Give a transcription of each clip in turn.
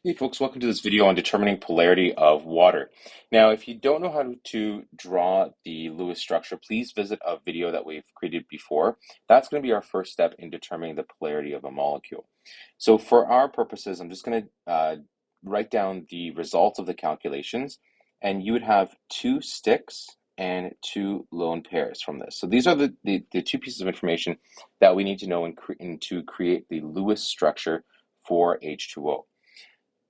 Hey folks, welcome to this video on determining polarity of water. Now, if you don't know how to draw the Lewis structure, please visit a video that we've created before. That's going to be our first step in determining the polarity of a molecule. So for our purposes, I'm just going to write down the results of the calculations, and you would have two sticks and two lone pairs from this. So these are the two pieces of information that we need to know to create the Lewis structure for H2O.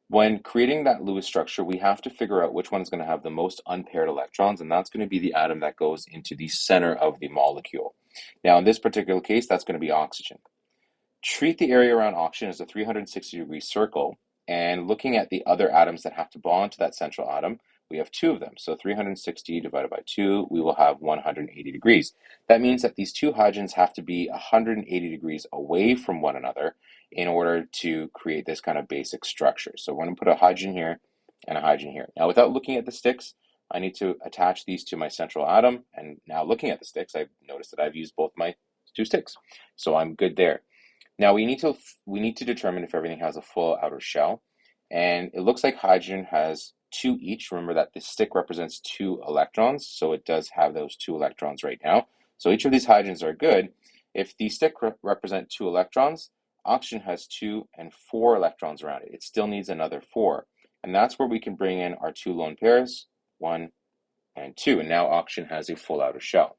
When creating that Lewis structure, we have to figure out which one is going to have the most unpaired electrons, and that's going to be the atom that goes into the center of the molecule. Now, in this particular case, that's going to be oxygen. Treat the area around oxygen as a 360-degree circle, and looking at the other atoms that have to bond to that central atom, we have two of them. So 360 divided by 2, we will have 180 degrees. That means that these two hydrogens have to be 180 degrees away from one another in order to create this kind of basic structure. So we're going to put a hydrogen here and a hydrogen here. Now, without looking at the sticks, I need to attach these to my central atom. And now looking at the sticks, I've noticed that I've used both my two sticks. So I'm good there. Now we need to determine if everything has a full outer shell. And it looks like hydrogen has two each. Remember that the stick represents two electrons, so it does have those two electrons right now. So each of these hydrogens are good. If the stick represent two electrons, oxygen has 2 and 4 electrons around it. It still needs another 4. And that's where we can bring in our two lone pairs, 1 and 2. And now oxygen has a full outer shell.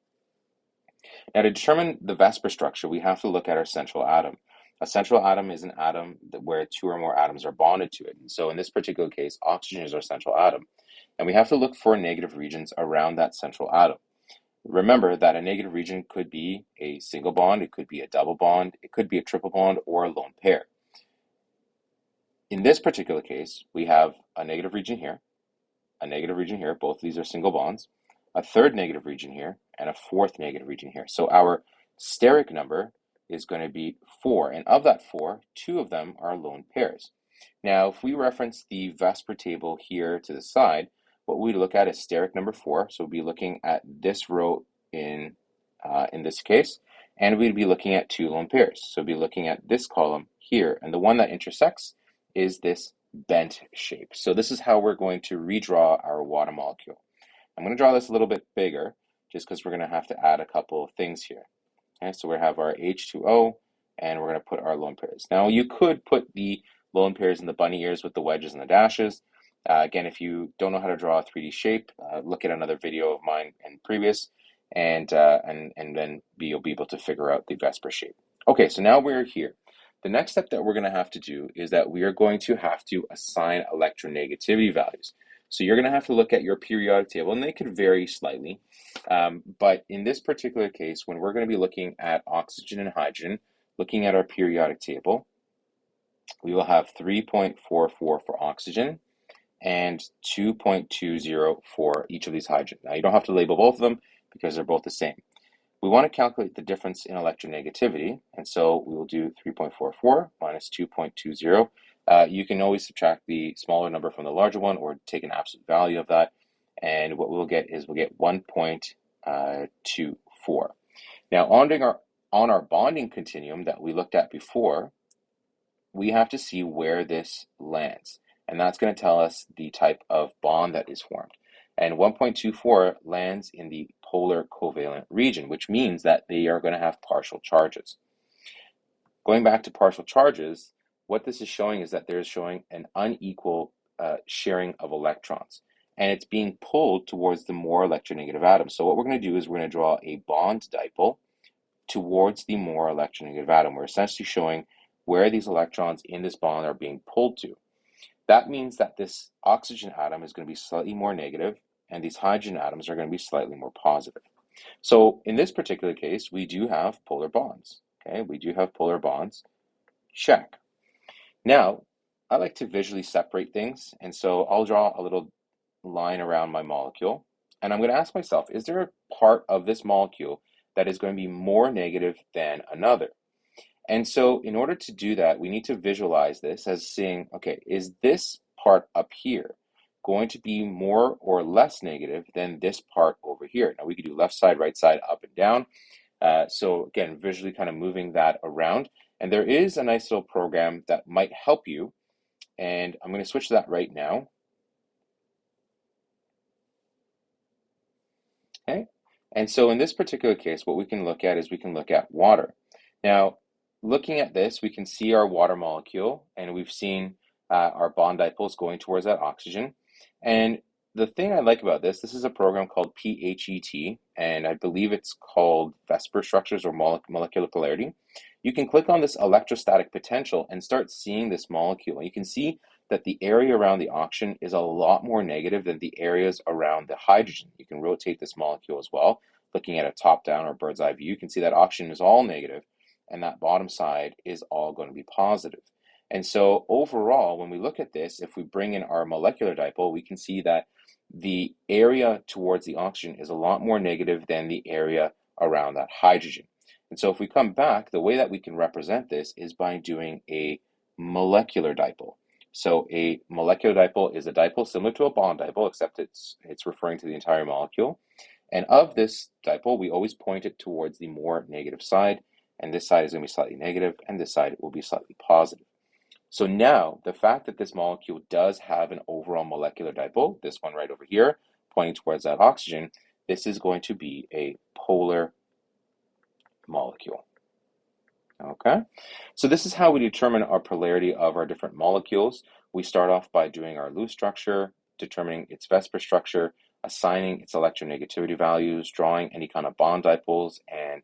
Now to determine the VSEPR structure, we have to look at our central atom. A central atom is an atom where two or more atoms are bonded to it. And so in this particular case, oxygen is our central atom. And we have to look for negative regions around that central atom. Remember that a negative region could be a single bond, it could be a double bond, it could be a triple bond, or a lone pair. In this particular case, we have a negative region here, a negative region here. Both of these are single bonds, a third negative region here, and a fourth negative region here. So our steric number is going to be 4, and of that 4, 2 of them are lone pairs. Now, if we reference the VSEPR table here to the side, what we look at is steric number 4. So we'll be looking at this row in this case, and we'd be looking at 2 lone pairs. So we'll be looking at this column here, and the one that intersects is this bent shape. So this is how we're going to redraw our water molecule. I'm going to draw this a little bit bigger just because we're going to have to add a couple of things here. Okay, so we have our H2O, and we're going to put our lone pairs. Now, you could put the lone pairs in the bunny ears with the wedges and the dashes. Again, if you don't know how to draw a 3D shape, look at another video of mine and previous, and then you'll be able to figure out the VSEPR shape. Okay, so now we're here. The next step that we're going to have to do is that we are going to have to assign electronegativity values. So you're going to have to look at your periodic table, and they could vary slightly. But in this particular case, when we're going to be looking at oxygen and hydrogen, looking at our periodic table, we will have 3.44 for oxygen and 2.20 for each of these hydrogen. Now, you don't have to label both of them because they're both the same. We want to calculate the difference in electronegativity, and so we will do 3.44 minus 2.20. You can always subtract the smaller number from the larger one or take an absolute value of that, and what we'll get is 1.24. Now, on our bonding continuum that we looked at before, we have to see where this lands, and that's going to tell us the type of bond that is formed. And 1.24 lands in the polar covalent region, which means that they are going to have partial charges. Going back to partial charges, what this is showing is that there's showing an unequal sharing of electrons, and it's being pulled towards the more electronegative atom. So what we're going to do is we're going to draw a bond dipole towards the more electronegative atom. We're essentially showing where these electrons in this bond are being pulled to. That means that this oxygen atom is going to be slightly more negative, and these hydrogen atoms are going to be slightly more positive. So in this particular case, we do have polar bonds. Okay, we do have polar bonds. Check. Now, I like to visually separate things, and so I'll draw a little line around my molecule, and I'm going to ask myself, is there a part of this molecule that is going to be more negative than another? And so in order to do that, we need to visualize this as seeing, okay, is this part up here going to be more or less negative than this part over here? Now we could do left side, right side, up and down. So again, visually kind of moving that around. And there is a nice little program that might help you And I'm going to switch to that right now. Okay. And so in this particular case, what we can look at is we can look at water. Now, looking at this, we can see our water molecule, and we've seen our bond dipoles going towards that oxygen. And the thing I like about this is a program called PHET, and I believe it's called VSEPR structures or molecular polarity. You can click on this electrostatic potential and start seeing this molecule. And you can see that the area around the oxygen is a lot more negative than the areas around the hydrogen. You can rotate this molecule as well. Looking at a top-down or bird's eye view, you can see that oxygen is all negative, and that bottom side is all going to be positive. And so overall, when we look at this, if we bring in our molecular dipole, we can see that the area towards the oxygen is a lot more negative than the area around that hydrogen. And so if we come back, the way that we can represent this is by doing a molecular dipole. So a molecular dipole is a dipole similar to a bond dipole, except it's referring to the entire molecule. And of this dipole, we always point it towards the more negative side, and this side is going to be slightly negative, and this side will be slightly positive. So now, the fact that this molecule does have an overall molecular dipole, this one right over here, pointing towards that oxygen, this is going to be a polar molecule. Okay, so this is how we determine our polarity of our different molecules. We start off by doing our Lewis structure, determining its VSEPR structure, assigning its electronegativity values, drawing any kind of bond dipoles and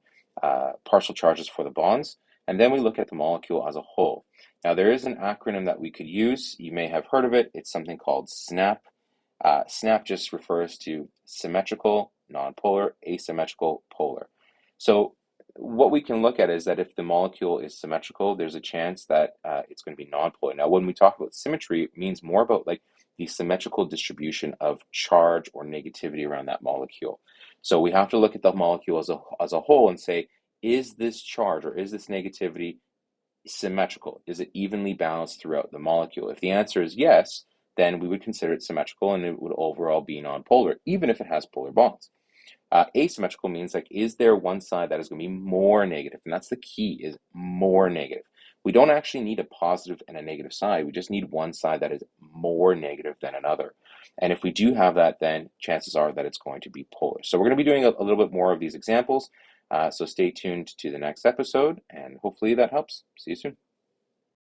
partial charges for the bonds, and then we look at the molecule as a whole. Now there is an acronym that we could use. You may have heard of it. It's something called SNAP. SNAP just refers to symmetrical, nonpolar, asymmetrical, polar. So what we can look at is that if the molecule is symmetrical, there's a chance that it's going to be nonpolar. Now, when we talk about symmetry, it means more about like the symmetrical distribution of charge or negativity around that molecule. So we have to look at the molecule as a whole and say, is this charge or is this negativity symmetrical? Is it evenly balanced throughout the molecule? If the answer is yes, then we would consider it symmetrical and it would overall be nonpolar, even if it has polar bonds. Asymmetrical means like, is there one side that is going to be more negative? And that's the key, is more negative. We don't actually need a positive and a negative side. We just need one side that is more negative than another. And if we do have that, then chances are that it's going to be polar. So we're going to be doing a little bit more of these examples. So stay tuned to the next episode, and hopefully that helps. See you soon.